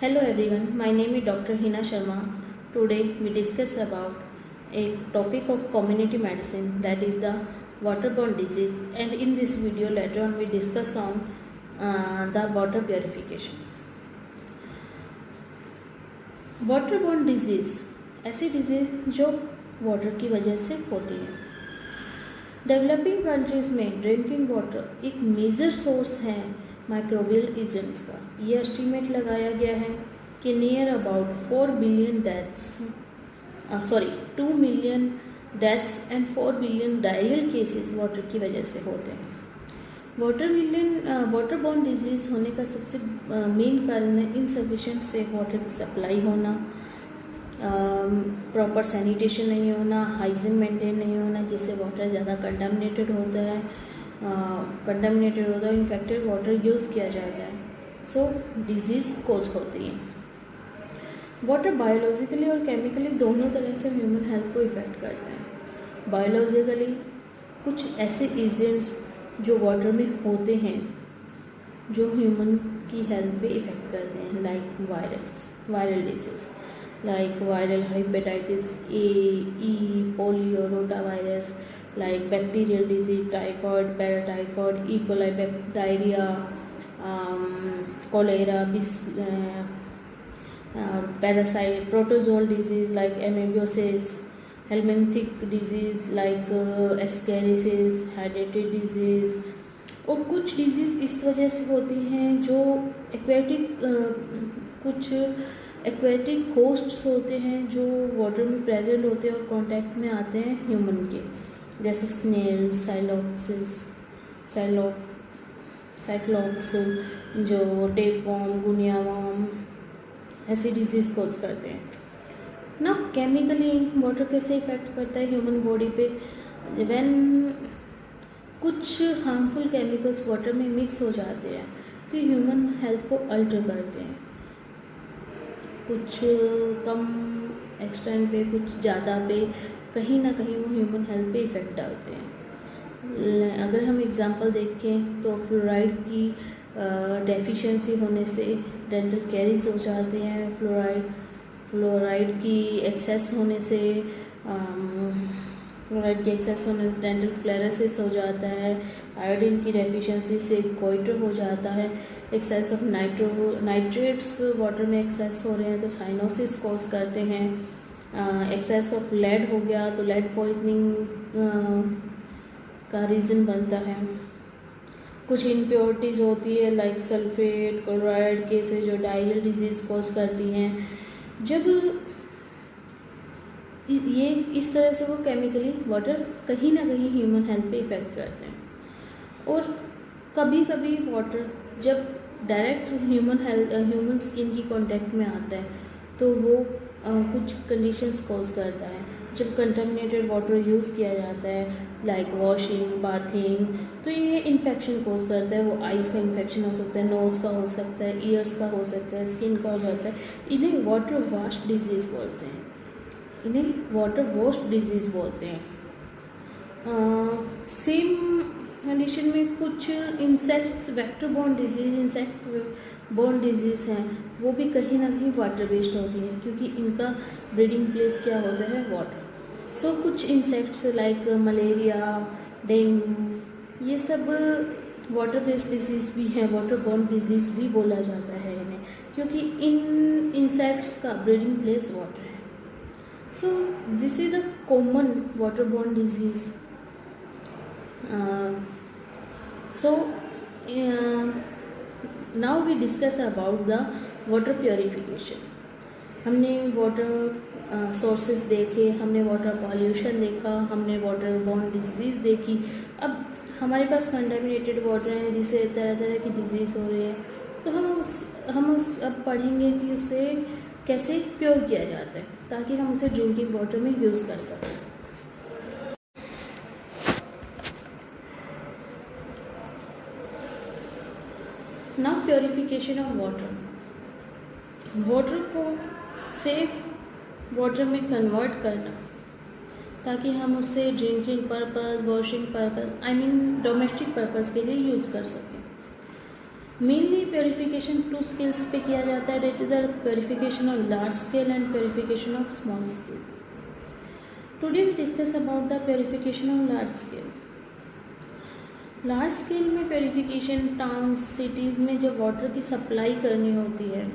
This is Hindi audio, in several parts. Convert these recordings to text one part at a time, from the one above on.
Hello everyone, my name is Dr. Hina Sharma. Today we discuss about a topic of community medicine, that is the waterborne disease, and in this video later on we discuss on the water purification. Waterborne disease ऐसी डिजीज़ जो वाटर की वजह से होती है। डेवलपिंग कंट्रीज़ में ड्रिंकिंग वाटर एक मेजर सोर्स है माइक्रोबियल एजेंट्स का। ये एस्टीमेट लगाया गया है कि near about 2 million deaths and 4 billion diarrhoeal cases water की वजह से होते हैं। वाटरबोर्न डिजीज़ होने का सबसे मेन कारण है इनसफिशिएंट से वाटर की सप्लाई होना, प्रॉपर सैनिटेशन नहीं होना, हाइजीन मेंटेन नहीं होना, जिससे वाटर ज़्यादा कंटामिनेटेड होता है, इन्फेक्टेड वाटर यूज़ किया जाता है, सो डिजीज़ कोज होती है। वाटर बायोलॉजिकली और केमिकली दोनों तरह से ह्यूमन हेल्थ को इफ़ेक्ट करता है। बायोलॉजिकली कुछ ऐसे एजेंट्स जो वाटर में होते हैं जो ह्यूमन की हेल्थ पे इफ़ेक्ट करते हैं, like viral disease like viral hepatitis A, E, polio, rotavirus, like bacterial disease, typhoid, paratyphoid, E. coli, diarrhea, cholera, parasite, protozoal disease like amoebiasis, helminthic disease like ascariasis, hereditary disease, और कुछ डिजीज़ इस वजह से होती हैं जो कुछ एक्वेटिक होस्ट्स होते हैं जो वाटर में प्रेजेंट होते हैं और कांटेक्ट में आते हैं ह्यूमन के, जैसे स्नेल, साइक्लॉप्स, जो टेपवॉर्म, गुनिया वॉर्म, ऐसी डिजीज़ कोज करते हैं ना। केमिकली वाटर कैसे इफेक्ट करता है ह्यूमन बॉडी पे? व्हेन कुछ हार्मफुल केमिकल्स वाटर में मिक्स हो जाते हैं तो ह्यूमन हेल्थ को अल्टर करते हैं, कुछ कम एक्सटेंट पे, कुछ ज़्यादा पे, कहीं ना कहीं वो ह्यूमन हेल्थ पे इफ़ेक्ट डालते हैं। अगर हम एग्जांपल देखें तो फ्लोराइड की डेफिशिएंसी होने से डेंटल कैरीज हो जाते हैं, फ्लोराइड की एक्सेस होने से डेंटल फ्लेरोसिस हो जाता है, आयोडीन की डेफिशिएंसी से गोइटर हो जाता है, एक्सेस ऑफ नाइट्रेट्स वाटर में एक्सेस हो रहे हैं तो साइनोसिस कॉज करते हैं, एक्सेस ऑफ लेड हो गया तो लेड पॉइजनिंग का रीज़न बनता है। कुछ इम्प्योरिटीज़ होती है लाइक सल्फेट, क्लोराइड केसेस जो डायरियल डिजीज़ कॉज करती हैं। जब ये इस तरह से वो केमिकली वाटर कहीं ना कहीं ह्यूमन हेल्थ पे इफ़ेक्ट करते हैं, और कभी कभी वाटर जब डायरेक्ट ह्यूमन स्किन की कांटेक्ट में आता है तो वो कुछ कंडीशंस कॉज करता है। जब कंटामिनेटेड वाटर यूज़ किया जाता है लाइक वॉशिंग, बाथिंग, तो ये इन्फेक्शन कॉज करता है। वो आइज़ का इन्फेक्शन हो सकता है, नोज़ का हो सकता है, ईयर्स का हो सकता है, स्किन का हो जाता है। इन्हें वाटर वॉश डिजीज़ बोलते हैं। सेम कंडीशन में कुछ वेक्टर बोर्न डिजीज़ हैं, वो भी कहीं ना कहीं वाटर बेस्ड होती हैं क्योंकि इनका ब्रीडिंग प्लेस क्या होता है, वाटर। सो कुछ इंसेक्ट्स लाइक मलेरिया, डेंगू, ये सब वाटर बेस्ड डिजीज़ भी हैं, वाटर बोर्न डिजीज़ भी बोला जाता है इन्हें, क्योंकि इन इंसेक्ट्स का ब्रीडिंग प्लेस वाटर है। So this is the common water borne disease. Now we discuss about the water purification. हमने वाटर सोर्सेज देखे, हमने वाटर पॉल्यूशन देखा, हमने वाटर बोर्न डिजीज़ देखी। अब हमारे पास कंटामिनेटेड वाटर है जिससे तरह तरह की डिजीज़ हो रही है, तो हम अब पढ़ेंगे कि उसे कैसे प्योर किया जाता है ताकि हम उसे ड्रिंकिंग वाटर में यूज़ कर सकें। नाउ प्योरिफिकेशन ऑफ वाटर को सेफ वाटर में कन्वर्ट करना ताकि हम उसे drinking purpose, washing purpose, domestic purpose के लिए यूज़ कर सकें। मेनली प्योरीफिकेशन 2 स्केल्स पे किया जाता है, that is the purification of large scale and purification of small scale. Today we discuss about the purification of large scale. Large scale में प्योरीफिकेशन टाउन सिटीज़ में जब वाटर की सप्लाई करनी होती है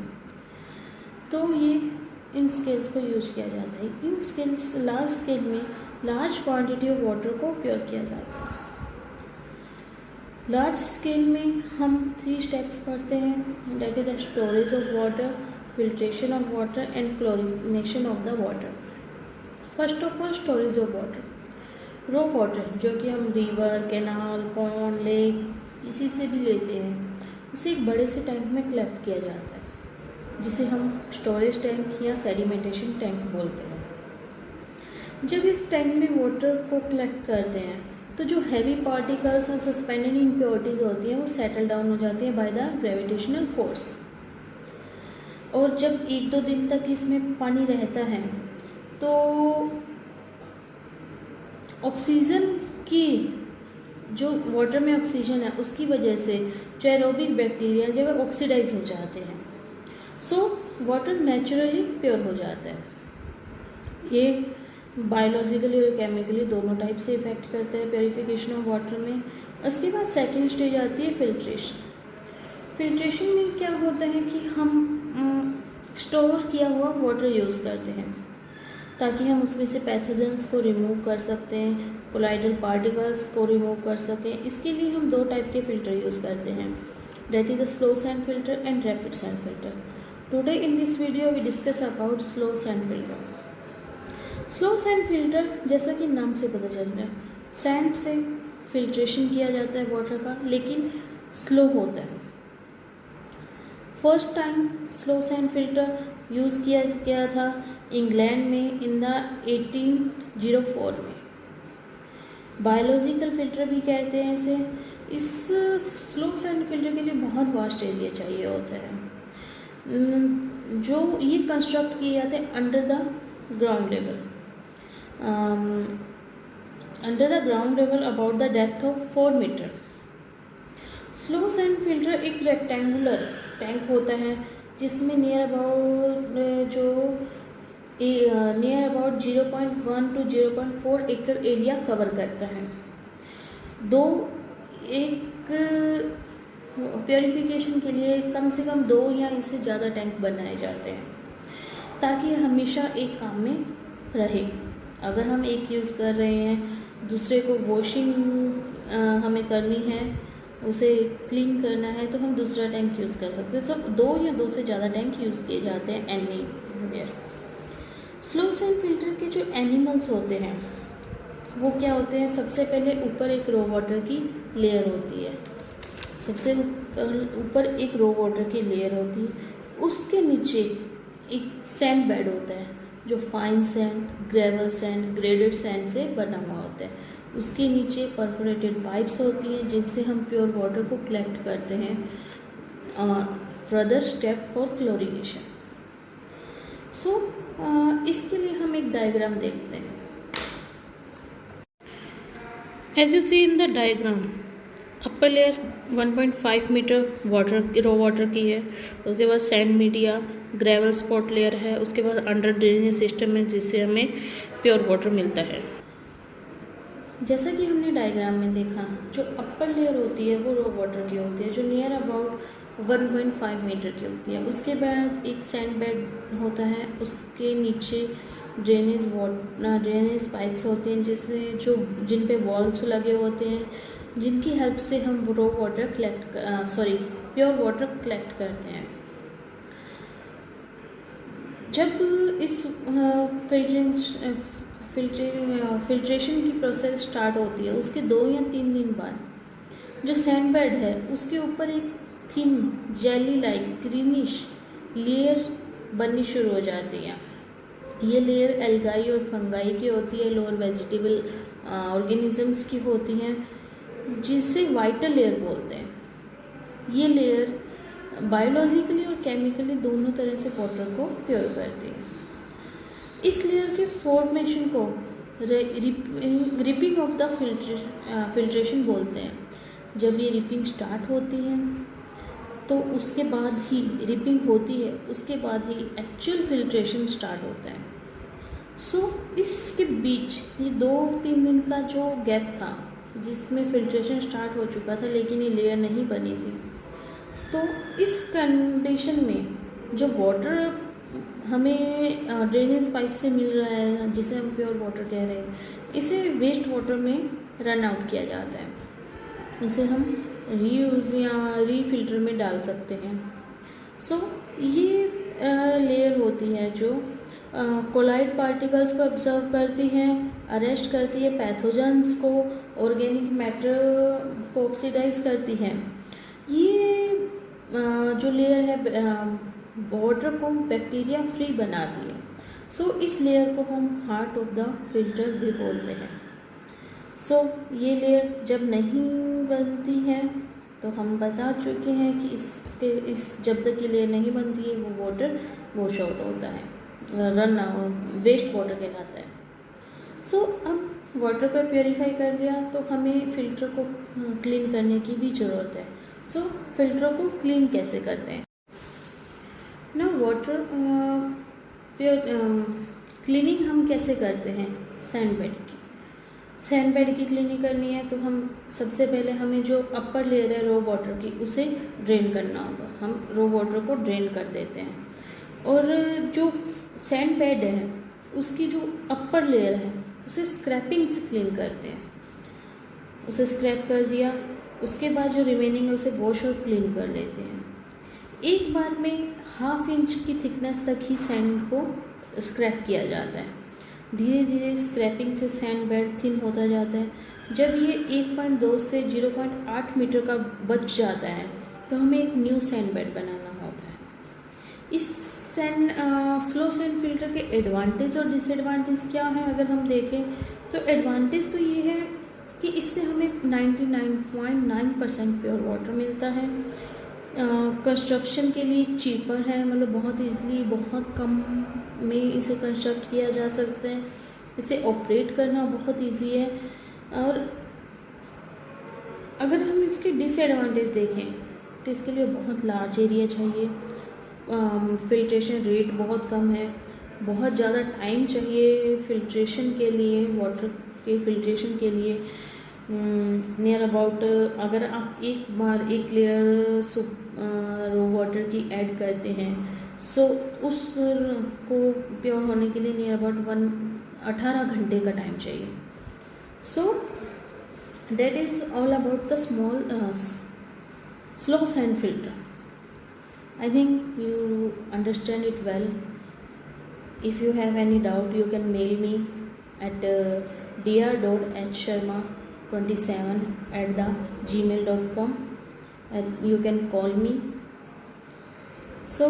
तो ये इन स्केल्स को यूज किया जाता है. इन स्केल्स लार्ज स्केल में लार्ज क्वांटिटी ऑफ वाटर को प्योर किया जाता है. लार्ज स्केल में हम 3 स्टेप्स पढ़ते हैं, that is the storage of water, filtration of water and chlorination of the water. First of all storage of water. Raw water जो कि हम रिवर, कैनाल, पॉन्ड, लेक किसी से भी लेते हैं, उसे एक बड़े से टैंक में कलेक्ट किया जाता है जिसे हम स्टोरेज टैंक या सेडिमेंटेशन टैंक बोलते हैं. जब इस टैंक में वाटर को कलेक्ट करते हैं तो जो हैवी पार्टिकल्स और सस्पेंडेड इम्प्योरिटीज होती हैं वो सेटल डाउन हो जाती हैं बाय द ग्रेविटेशनल फोर्स. और जब 1-2 दिन तक इसमें पानी रहता है तो ऑक्सीजन की जो वाटर में ऑक्सीजन है उसकी वजह से जो एरोबिक बैक्टीरिया जो है ऑक्सीडाइज हो जाते हैं. सो वाटर नेचुरली प्योर हो जाता है. ये बायोलॉजिकली और केमिकली दोनों टाइप से इफेक्ट करता है प्योरीफिकेशन ऑफ वाटर में. उसके बाद सेकेंड स्टेज आती है फिल्ट्रेशन. फिल्ट्रेशन में क्या होता है कि हम स्टोर किया हुआ वाटर यूज़ करते हैं ताकि हम उसमें से पैथोजेंस को रिमूव कर सकते हैं, कोलाइडल पार्टिकल्स को रिमूव कर सकें. इसके लिए हम 2 टाइप के फ़िल्टर यूज़ करते हैं, that is the slow sand filter and rapid sand filter. Today in this video we discuss about slow sand filter. Slow sand filter जैसा कि नाम से पता चल रहा है, सैंड से फिल्ट्रेशन किया जाता है वाटर का, लेकिन स्लो होता है. First time slow sand filter use किया गया था इंग्लैंड में इन द 1804 में. बायोलॉजिकल फिल्टर भी कहते हैं इसे. इस स्लो सैंड फिल्टर के लिए बहुत वास्ट एरिया चाहिए होता है. जो ये कंस्ट्रक्ट किए जाते हैं under the ground level, about the depth of 4 meter. Slow sand filter एक रेक्टेंगुलर टैंक होता है जिसमें नियर अबाउट 0.1 to 0.4 एकड़ एरिया कवर करता है. एक प्योरीफिकेशन के लिए कम से कम 2 या इससे ज़्यादा टैंक बनाए जाते हैं ताकि हमेशा एक काम में रहे. अगर हम एक यूज़ कर रहे हैं, दूसरे को वॉशिंग हमें करनी है, उसे क्लीन करना है, तो हम दूसरा टैंक यूज़ कर सकते हैं. सो 2 या 2 से ज़्यादा टैंक यूज़ किए जाते हैं एनीवेयर. स्लो सैंड फिल्टर के जो एनिमल्स होते हैं वो क्या होते हैं, सबसे पहले ऊपर एक रो वाटर की लेयर होती है. सबसे ऊपर एक रो वाटर की लेयर होती है. उसके नीचे एक सैंड बेड होता है जो fine sand, gravel sand, graded sand से बना हुआ होता है. उसके नीचे परफोरेटेड पाइप्स होती हैं जिनसे हम प्योर वाटर को कलेक्ट करते हैं. Further step for chlorination. So इसके लिए हम एक डायग्राम देखते हैं. As you see in the diagram, upper layer 1.5 metre water raw water की है. उसके बाद sand media, gravel support layer है. उसके बाद अंडर ड्रेनेज सिस्टम है जिससे हमें प्योर वाटर मिलता है. जैसा कि हमने डायग्राम में देखा, जो अपर लेयर होती है वो रो वाटर की होती है जो नियर अबाउट 1.5 मीटर की होती है. उसके बाद एक सैंड बेड होता है. उसके नीचे ड्रेनेज पाइप्स होते हैं जिन पे वॉल्व्स लगे होते हैं जिनकी हेल्प से हम प्योर वाटर कलेक्ट करते हैं. जब इस फिल्ट्रेशन की प्रोसेस स्टार्ट होती है उसके 2 या 3 दिन बाद जो सैंड बेड है उसके ऊपर एक thin jelly like greenish layer बननी शुरू हो जाती है. ये लेयर एल्गाई और फंगाई की होती है, लोअर वेजिटेबल ऑर्गेनिजम्स की होती हैं जिसे वाइटल लेयर बोलते हैं. ये लेयर बायोलॉजिकली और केमिकली दोनों तरह से वाटर को प्योर करती है. इस लेयर के फॉर्मेशन को रिपिंग ऑफ द फिल्ट्रेशन बोलते हैं. जब ये रिपिंग स्टार्ट होती है तो उसके बाद ही रिपिंग होती है, उसके बाद ही एक्चुअल फिल्ट्रेशन स्टार्ट होता है। सो इसके बीच ये 2-3 दिन का जो गैप था जिसमें फिल्ट्रेशन स्टार्ट हो चुका था लेकिन ये लेयर नहीं बनी थी, तो इस कंडीशन में जो वाटर हमें ड्रेनेज पाइप से मिल रहा है, जिसे हम प्योर वाटर कह रहे हैं, इसे वेस्ट वाटर में रन आउट किया जाता है। इसे हम रीयूज या रीफिल्टर में डाल सकते हैं। सो ये लेयर होती है जो कोलाइड पार्टिकल्स को ऑब्जर्व करती हैं, अरेस्ट करती है पैथोजेंस को, ऑर्गेनिक मैटर को ऑक्सीडाइज करती है। ये जो लेयर है वाटर को बैक्टीरिया फ्री बनाती है। सो इस लेयर को हम हार्ट ऑफ द फिल्टर भी बोलते हैं। सो ये लेयर जब नहीं बनती है तो हम बता चुके हैं कि इस जब तक ये लेयर नहीं बनती है वो वाटर वॉश आउट होता है, रन वेस्ट वाटर कहलाता है। सो अब वाटर को प्योरीफाई कर दिया तो हमें फ़िल्टर को क्लीन करने की भी ज़रूरत है। सो फिल्टर को क्लीन कैसे करते हैं ना, वाटर क्लीनिंग हम कैसे करते हैं। सैंड बेड की क्लीनिंग करनी है तो हम सबसे पहले हमें जो अपर लेयर है रो वाटर की उसे ड्रेन करना होगा। हम रो वाटर को ड्रेन कर देते हैं और जो सैंड बेड है उसकी जो अपर लेयर है उसे स्क्रैपिंग से क्लीन करते हैं। उसे स्क्रैप कर दिया, उसके बाद जो रिमेनिंग है उसे वॉश और क्लीन कर लेते हैं। एक बार में 1/2 इंच की थिकनेस तक ही सैंड को स्क्रैप किया जाता है। धीरे धीरे स्क्रैपिंग से सैंड बेड थिन होता जाता है। जब ये 1.2 से 0.8 मीटर का बच जाता है तो हमें एक न्यू सैंड बेड बनाना होता है। इस स्लो सैंड फिल्टर के एडवांटेज और डिसएडवांटेज क्या है अगर हम देखें तो एडवांटेज तो ये है कि इससे हमें 99.9% प्योर वाटर मिलता है। कंस्ट्रक्शन के लिए चीपर है, मतलब बहुत इजीली बहुत कम में इसे कंस्ट्रक्ट किया जा सकता है। इसे ऑपरेट करना बहुत इजी है। और अगर हम इसके डिसएडवांटेज देखें तो इसके लिए बहुत लार्ज एरिया चाहिए, फिल्ट्रेशन रेट बहुत कम है, बहुत ज़्यादा टाइम चाहिए फिल्ट्रेशन के लिए, वाटर के फिल्ट्रेशन के लिए। नियर अबाउट अगर आप एक बार एक लेयर रो वाटर की ऐड करते हैं सो उसको प्योर होने के लिए नियर अबाउट 18 घंटे का टाइम चाहिए। So that is all about the slow sand filter. I think you understand it well. If you have any doubt, you can mail me at dr.hsharma27@gmail.com and you can call me. So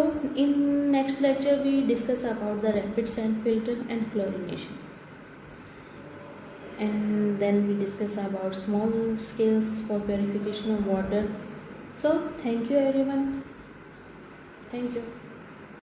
in next lecture we discuss about the rapid sand filter and chlorination, and then we discuss about small scales for purification of water. So thank you everyone. Thank you.